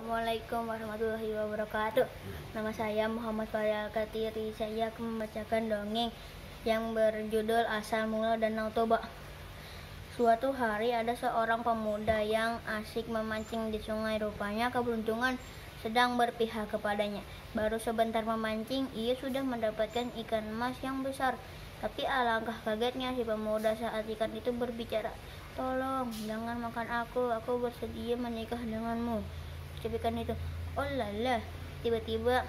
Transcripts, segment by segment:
Assalamualaikum warahmatullahi wabarakatuh. Nama saya Muhammad Faryal Katiri. Saya akan membacakan dongeng yang berjudul Asal Mula Danau Toba. Suatu hari ada seorang pemuda yang asik memancing di sungai. Rupanya keberuntungan sedang berpihak kepadanya. Baru sebentar memancing, ia sudah mendapatkan ikan emas yang besar. Tapi alangkah kagetnya si pemuda saat ikan itu berbicara. "Tolong, jangan makan aku bersedia menikah denganmu." Ucap ikan itu. Oh lala, tiba-tiba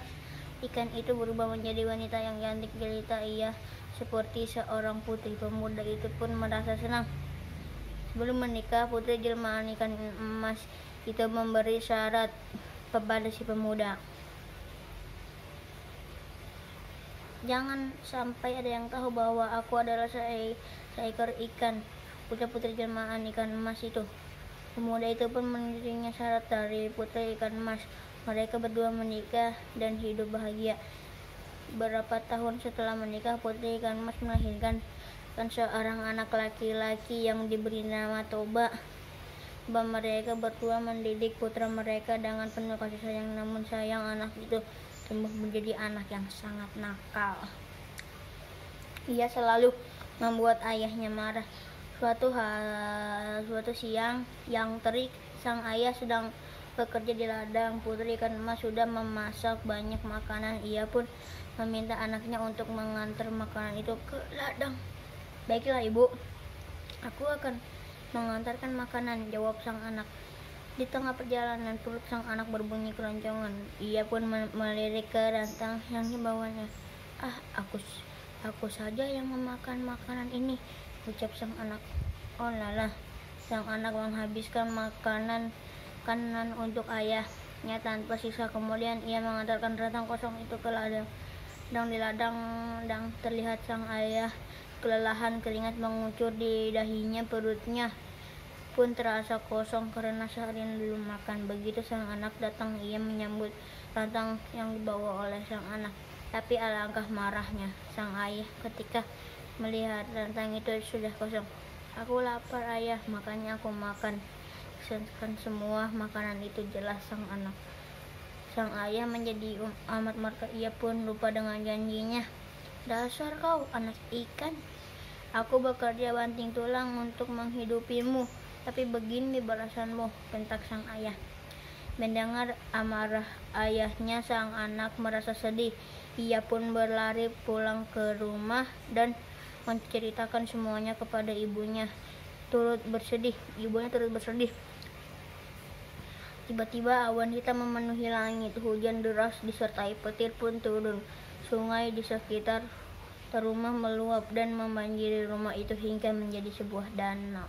ikan itu berubah menjadi wanita yang cantik jelita. Ia seperti seorang putri. Pemuda itu pun merasa senang. Sebelum menikah, putri jelmaan ikan emas itu memberi syarat kepada si pemuda. "Jangan sampai ada yang tahu bahwa aku adalah seekor ikan," ucap putri jelmaan ikan emas itu. Pemuda itu pun menerima syarat dari putri ikan emas. Mereka berdua menikah dan hidup bahagia. Beberapa tahun setelah menikah, putri ikan emas melahirkan seorang anak laki-laki yang diberi nama Toba. Mereka berdua mendidik putra mereka dengan penuh kasih sayang. Namun sayang, anak itu tumbuh menjadi anak yang sangat nakal. Ia selalu membuat ayahnya marah. Suatu siang yang terik, sang ayah sedang bekerja di ladang. Putri ikan emas sudah memasak banyak makanan. Ia pun meminta anaknya untuk mengantar makanan itu ke ladang. "Baiklah ibu, aku akan mengantarkan makanan," jawab sang anak. Di tengah perjalanan, perut sang anak berbunyi keroncongan. Ia pun melirik ke rantang yang dibawanya. Aku saja yang memakan makanan ini," ucap sang anak. Oh lala, sang anak menghabiskan makanan untuk ayahnya tanpa sisa. Kemudian ia mengantarkan rantang kosong itu ke ladang. Di ladang terlihat sang ayah kelelahan, keringat mengucur di dahinya, perutnya pun terasa kosong karena seharian belum makan. Begitu sang anak datang, ia menyambut rantang yang dibawa oleh sang anak. Tapi alangkah marahnya sang ayah ketika melihat rantang itu sudah kosong. "Aku lapar ayah, makanya aku makan." Sedangkan semua makanan itu, jelas sang anak. Sang ayah menjadi amat murka. Ia pun lupa dengan janjinya. "Dasar kau anak ikan, aku bekerja banting tulang untuk menghidupimu, tapi begini balasanmu," bentak sang ayah. Mendengar amarah ayahnya, sang anak merasa sedih. Ia pun berlari pulang ke rumah dan menceritakan semuanya kepada ibunya. Ibunya turut bersedih. Tiba-tiba awan hitam memenuhi langit. Hujan deras disertai petir pun turun. Sungai di sekitar rumah meluap dan membanjiri rumah itu hingga menjadi sebuah danau.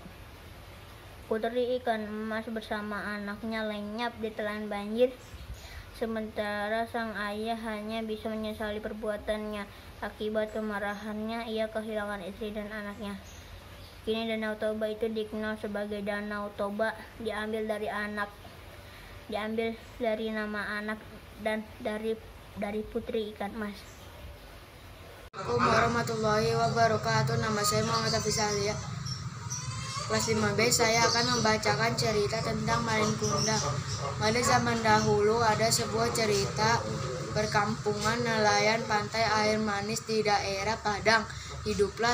Putri ikan emas bersama anaknya lenyap ditelan banjir. Sementara sang ayah hanya bisa menyesali perbuatannya. Akibat kemarahannya, ia kehilangan istri dan anaknya. Kini Danau Toba itu dikenal sebagai Danau Toba, diambil dari nama anak dan dari putri ikan emas. Assalamualaikum warahmatullahi wabarakatuh. Nama saya Muhammad Hafiz Alia, kelas 5B. Saya akan membacakan cerita tentang Malin Kundang. Pada zaman dahulu ada sebuah cerita perkampungan nelayan pantai air manis di daerah Padang. Hiduplah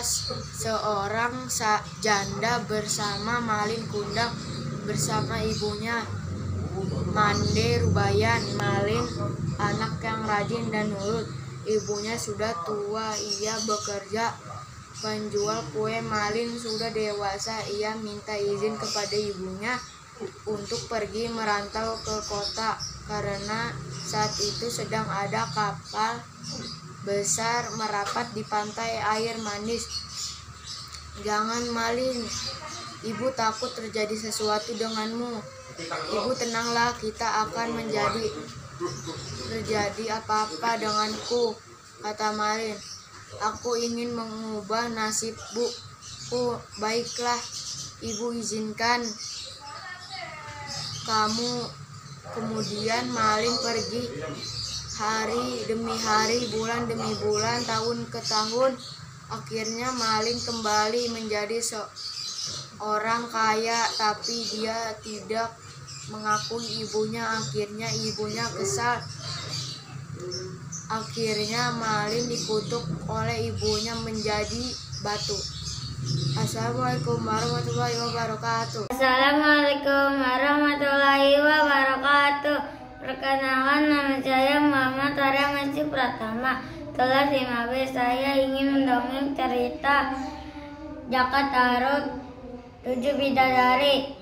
seorang janda bersama Malin Kundang bersama ibunya Mande Rubayan. Malin anak yang rajin dan nurut. Ibunya sudah tua, ia bekerja penjual kue. Malin sudah dewasa, ia minta izin kepada ibunya untuk pergi merantau ke kota karena saat itu sedang ada kapal besar merapat di pantai air manis. "Jangan Malin, ibu takut terjadi sesuatu denganmu." "Ibu tenanglah, kita akan terjadi apa-apa denganku," kata Malin. "Aku ingin mengubah nasibku." "Baiklah, ibu izinkan kamu." Kemudian Malin pergi. Hari demi hari, bulan demi bulan, tahun ke tahun. Akhirnya Malin kembali menjadi seorang kaya, tapi dia tidak mengakui ibunya. Akhirnya ibunya kesal. Akhirnya Malin dikutuk oleh ibunya menjadi batu. Assalamualaikum warahmatullahi wabarakatuh. Assalamualaikum warahmatullahi wabarakatuh. Perkenalkan, nama saya Muhammad Arya Masih Pratama, kelas 5B. Saya ingin mendongeng cerita Jaka Tarub 7 Bidadari.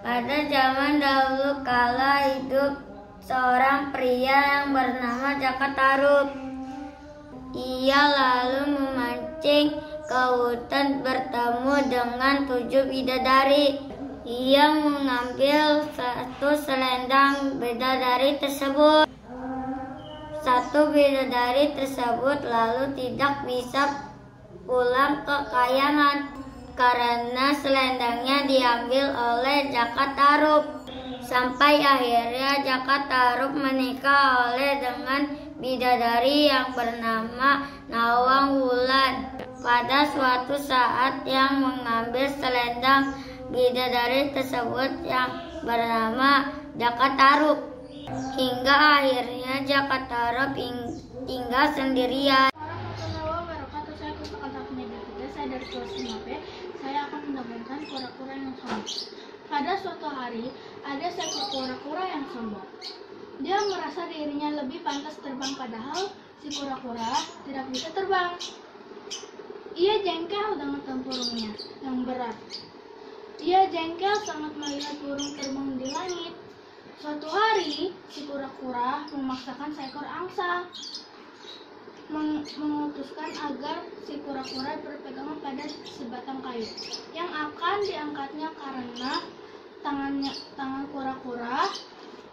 Pada zaman dahulu kala hidup seorang pria yang bernama Jaka Tarub. Ia lalu memancing ke hutan bertemu dengan 7 bidadari. Ia mengambil satu selendang bidadari tersebut. Satu bidadari tersebut lalu tidak bisa pulang ke kayangan karena selendangnya diambil oleh Jaka Tarub. Sampai akhirnya Jaka Tarub menikah dengan bidadari yang bernama Nawang Wulan. Pada suatu saat yang mengambil selendang bidadari tersebut yang bernama Jaka Tarub. Hingga akhirnya Jaka Tarub tinggal sendirian. Saya dari kelas 5B. Saya akan mendongengkan kura-kura yang sombong. Pada suatu hari, ada seekor kura-kura yang sombong. Dia merasa dirinya lebih pantas terbang, padahal si kura-kura tidak bisa terbang. Ia jengkel dengan tempurungnya yang berat. Ia jengkel sangat melihat burung terbang di langit. Suatu hari, si kura-kura memaksakan seekor angsa, memutuskan agar si kura-kura berpegangan pada sebatang kayu yang akan diangkatnya karena tangan kura-kura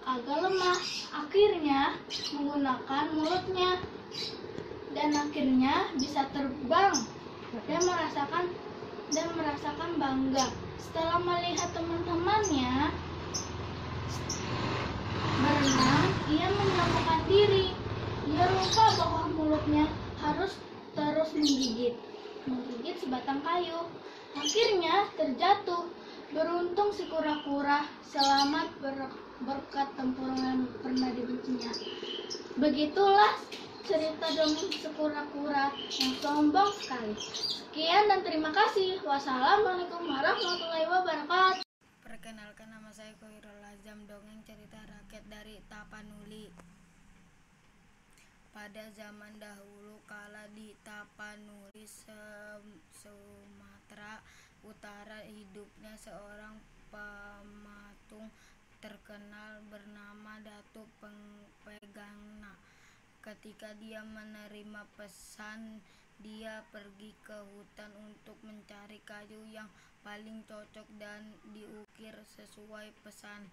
agak lemah. Akhirnya menggunakan mulutnya dan akhirnya bisa terbang dan merasakan bangga. Setelah melihat teman-temannya berenang, ia menyelamatkan diri. Ia lupa bahwa mulutnya harus terus menggigit sebatang kayu. Akhirnya terjatuh. Beruntung si kura-kura selamat berkat tempurung yang pernah dibencinya. Begitulah cerita dongeng si kura-kura yang sombong sekali. Sekian dan terima kasih. Wassalamualaikum warahmatullahi wabarakatuh. Perkenalkan, nama saya Khairul Azam, dongeng cerita rakyat dari Tapanuli. Pada zaman dahulu kala di Tapanuli, Sumatera Utara, hidupnya seorang pematung terkenal bernama Datuk Pegana. Ketika dia menerima pesan, dia pergi ke hutan untuk mencari kayu yang paling cocok dan diukir sesuai pesan.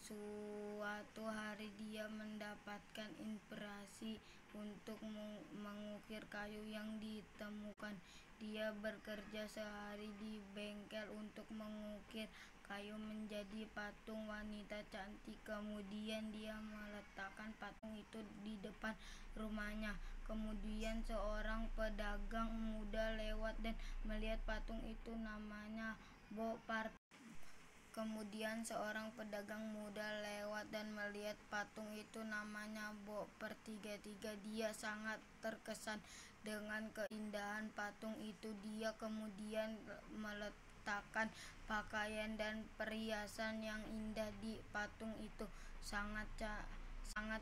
Suatu hari dia mendapatkan inspirasi untuk mengukir kayu yang ditemukan. Dia bekerja sehari di bengkel untuk mengukir kayu menjadi patung wanita cantik. Kemudian dia meletakkan patung itu di depan rumahnya. Kemudian seorang pedagang muda lewat dan melihat patung itu, namanya Bo Part. Kemudian seorang pedagang muda lewat dan melihat patung itu, namanya Bo Pertiga-tiga. Dia sangat terkesan dengan keindahan patung itu. Dia kemudian meletakkan pakaian dan perhiasan yang indah di patung itu. Sangat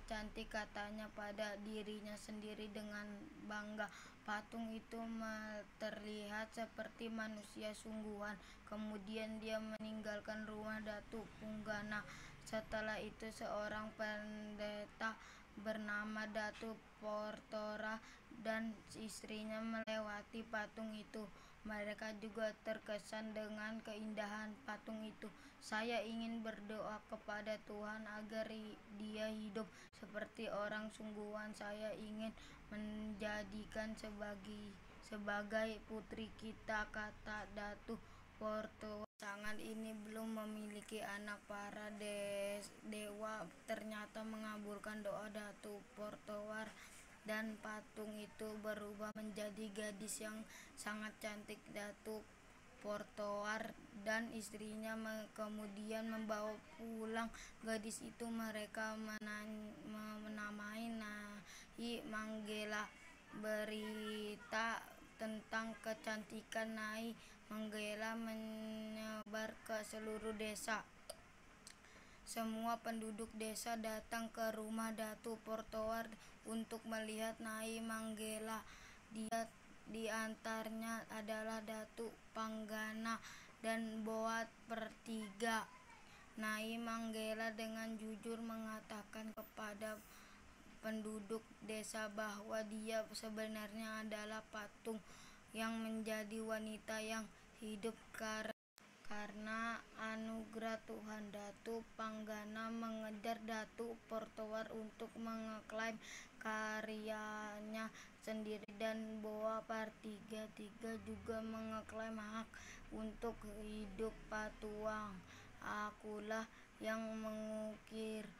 cantik, katanya pada dirinya sendiri dengan bangga. Patung itu terlihat seperti manusia sungguhan. Kemudian dia meninggalkan rumah Datuk Punggana. Setelah itu seorang pendeta bernama Datuk Portora dan istrinya melewati patung itu. Mereka juga terkesan dengan keindahan patung itu. Saya ingin berdoa kepada Tuhan agar dia hidup seperti orang sungguhan. Saya ingin menjadikan sebagai putri kita, kata Datuk Porto. Pasangan ini belum memiliki anak. Para dewa ternyata mengabulkan doa Datuk Portowar dan patung itu berubah menjadi gadis yang sangat cantik. Datuk Portoar dan istrinya kemudian membawa pulang gadis itu. Mereka menamai Nyai Manggela. Berita tentang kecantikan Nyai Manggela menyebar ke seluruh desa. Semua penduduk desa datang ke rumah Datu Portoar untuk melihat Nyai Manggela. Di antaranya adalah Datu Panggana dan Boat Pertiga. Nyai Manggela dengan jujur mengatakan kepada penduduk desa bahwa dia sebenarnya adalah patung yang menjadi wanita yang hidup karena anugerah Tuhan. Datu Panggana mengejar Datu Portoar untuk mengeklaim karyanya sendiri, dan Boa Pertiga juga mengeklaim hak untuk hidup patung. Akulah yang mengukirnya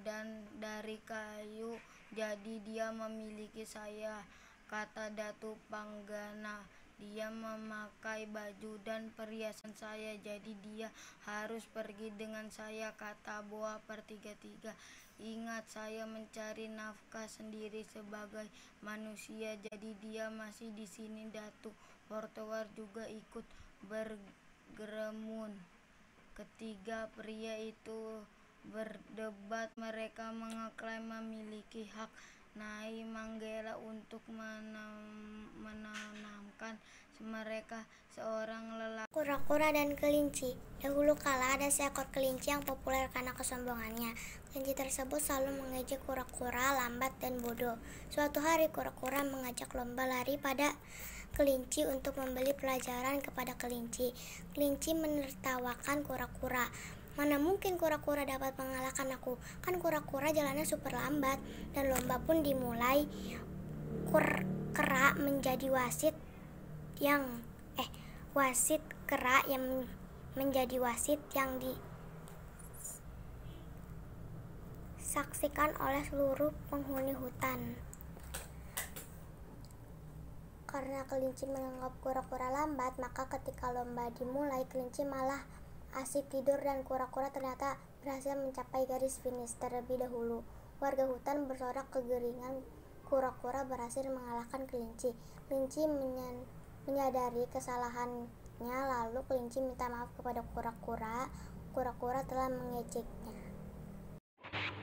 dan dari kayu, jadi dia memiliki saya, kata Datu Panggana. Dia memakai baju dan perhiasan saya, jadi dia harus pergi dengan saya, kata Boa Pertiga. Ingat, saya mencari nafkah sendiri sebagai manusia, jadi dia masih di sini. Datu Portoar juga ikut bergeremun. Ketiga pria itu berdebat. Mereka mengklaim memiliki hak Nyai Manggela untuk menanamkan mereka seorang lelaki. Kura-kura dan kelinci. Dahulu kala ada seekor kelinci yang populer karena kesombongannya. Kelinci tersebut selalu mengejek kura-kura lambat dan bodoh. Suatu hari kura-kura mengajak lomba lari pada kelinci untuk membeli pelajaran kepada kelinci. Kelinci menertawakan kura-kura. Mana mungkin kura-kura dapat mengalahkan aku? Kan kura-kura jalannya super lambat. Dan lomba pun dimulai. Kera menjadi kera yang menjadi wasit yang disaksikan oleh seluruh penghuni hutan. Karena kelinci menganggap kura-kura lambat, maka ketika lomba dimulai, kelinci malah asik tidur dan kura-kura ternyata berhasil mencapai garis finish terlebih dahulu. Warga hutan bersorak kegeringan kura-kura berhasil mengalahkan kelinci. Kelinci menyadari kesalahannya, lalu kelinci minta maaf kepada kura-kura. Kura-kura telah mengejeknya.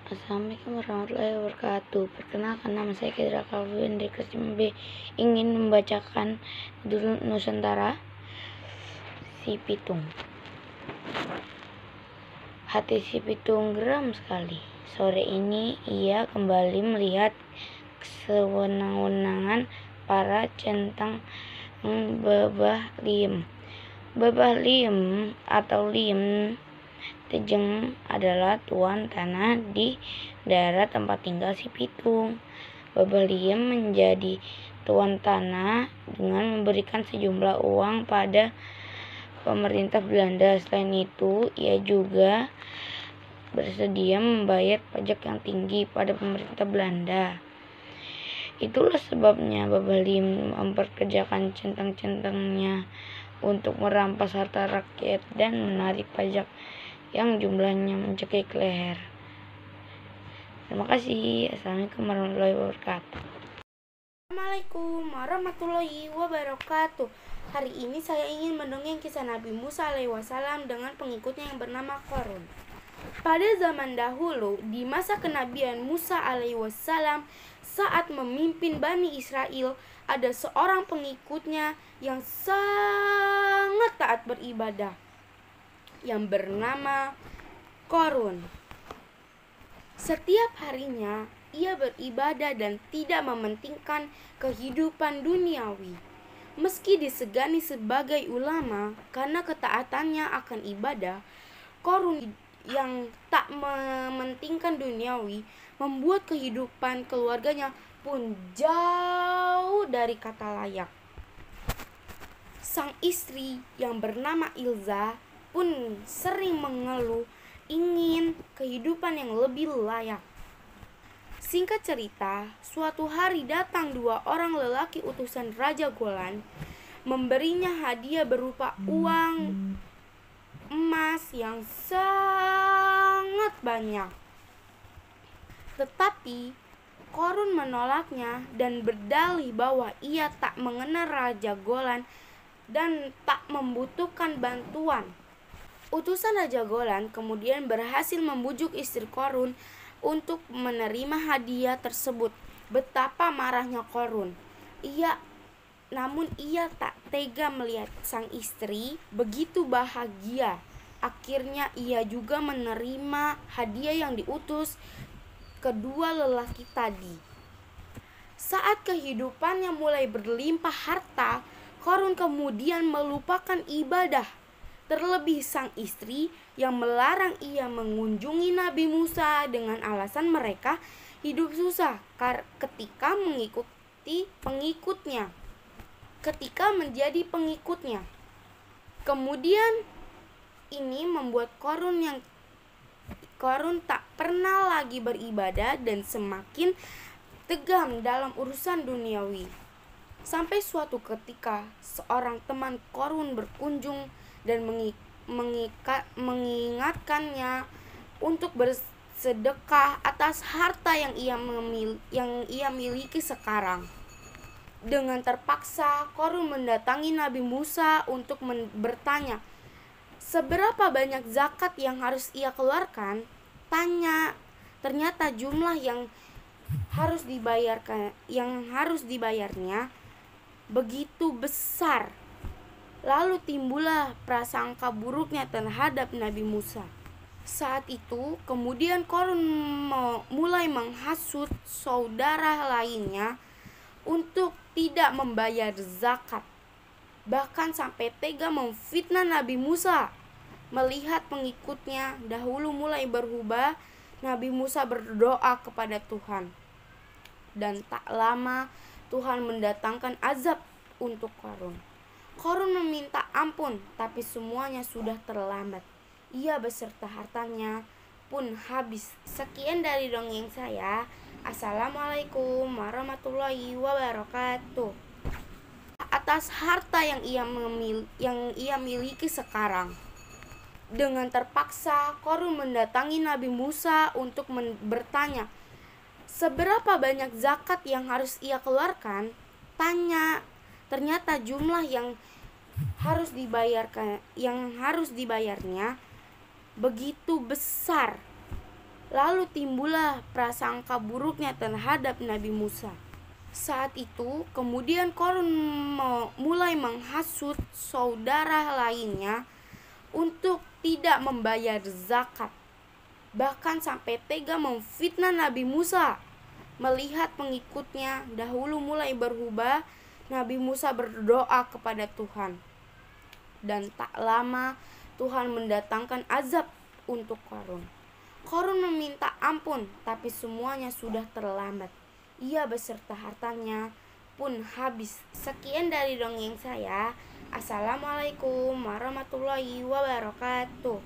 Assalamualaikum warahmatullahi wabarakatuh. Perkenalkan, nama saya Kedra Calvin dari kelas 5B. Ingin membacakan judul Nusantara Si Pitung. Hati si Pitung geram sekali. Sore ini ia kembali melihat sewenang-wenangan para centang Babah Liem. Babah Liem atau Liem Tejeng adalah tuan tanah di daerah tempat tinggal si Pitung. Babah Liem menjadi tuan tanah dengan memberikan sejumlah uang pada pemerintah Belanda. Selain itu, ia juga bersedia membayar pajak yang tinggi pada pemerintah Belanda. Itulah sebabnya Babah Liem memperkerjakan centang-centangnya untuk merampas harta rakyat dan menarik pajak yang jumlahnya mencekik leher. Terima kasih. Assalamualaikum warahmatullahi wabarakatuh. Assalamualaikum warahmatullahi wabarakatuh. Hari ini saya ingin mendongeng kisah Nabi Musa alaihissalam dengan pengikutnya yang bernama Qarun. Pada zaman dahulu, di masa kenabian Musa alaihissalam, saat memimpin Bani Israel, ada seorang pengikutnya yang sangat taat beribadah, yang bernama Qarun. Setiap harinya, ia beribadah dan tidak mementingkan kehidupan duniawi. Meski disegani sebagai ulama karena ketaatannya akan ibadah, Qarun yang tak mementingkan duniawi membuat kehidupan keluarganya pun jauh dari kata layak. Sang istri yang bernama Ilza pun sering mengeluh ingin kehidupan yang lebih layak. Singkat cerita, suatu hari datang dua orang lelaki utusan Raja Golan. memberinya hadiah berupa uang emas yang sangat banyak. Tetapi Korun menolaknya dan berdalih bahwa ia tak mengenal Raja Golan dan tak membutuhkan bantuan. Utusan Raja Golan kemudian berhasil membujuk istri Korun untuk menerima hadiah tersebut. Betapa marahnya Korun. Namun ia tak tega melihat sang istri begitu bahagia. Akhirnya ia juga menerima hadiah yang diutus kedua lelaki tadi. Saat kehidupannya mulai berlimpah harta, Korun kemudian melupakan ibadah. Terlebih sang istri yang melarang ia mengunjungi Nabi Musa dengan alasan mereka hidup susah ketika menjadi pengikutnya. Kemudian ini membuat Korun tak pernah lagi beribadah dan semakin tegang dalam urusan duniawi. Sampai suatu ketika seorang teman Korun berkunjung dan mengingatkannya untuk bersedekah atas harta yang ia miliki sekarang. Dengan terpaksa Korun mendatangi Nabi Musa untuk bertanya, seberapa banyak zakat yang harus ia keluarkan? Ternyata jumlah yang harus dibayarnya begitu besar. Lalu timbullah prasangka buruknya terhadap Nabi Musa. Saat itu kemudian Korun mulai menghasut saudara lainnya untuk tidak membayar zakat. Bahkan sampai tega memfitnah Nabi Musa. Melihat pengikutnya dahulu mulai berubah, Nabi Musa berdoa kepada Tuhan. Dan tak lama Tuhan mendatangkan azab untuk Korun. Korun meminta ampun, tapi semuanya sudah terlambat. Ia beserta hartanya pun habis. Sekian dari dongeng saya. Assalamualaikum warahmatullahi wabarakatuh. Atas harta yang ia miliki sekarang. Dengan terpaksa Korun mendatangi Nabi Musa untuk bertanya, seberapa banyak zakat yang harus ia keluarkan? Ternyata jumlah yang harus dibayarnya begitu besar. Lalu timbullah prasangka buruknya terhadap Nabi Musa. Saat itu kemudian Korun mulai menghasut saudara lainnya untuk tidak membayar zakat. Bahkan sampai tega memfitnah Nabi Musa. Melihat pengikutnya dahulu mulai berubah, Nabi Musa berdoa kepada Tuhan. Dan tak lama Tuhan mendatangkan azab untuk Korun. Korun meminta ampun, tapi semuanya sudah terlambat. Ia beserta hartanya pun habis. Sekian dari dongeng saya. Assalamualaikum warahmatullahi wabarakatuh.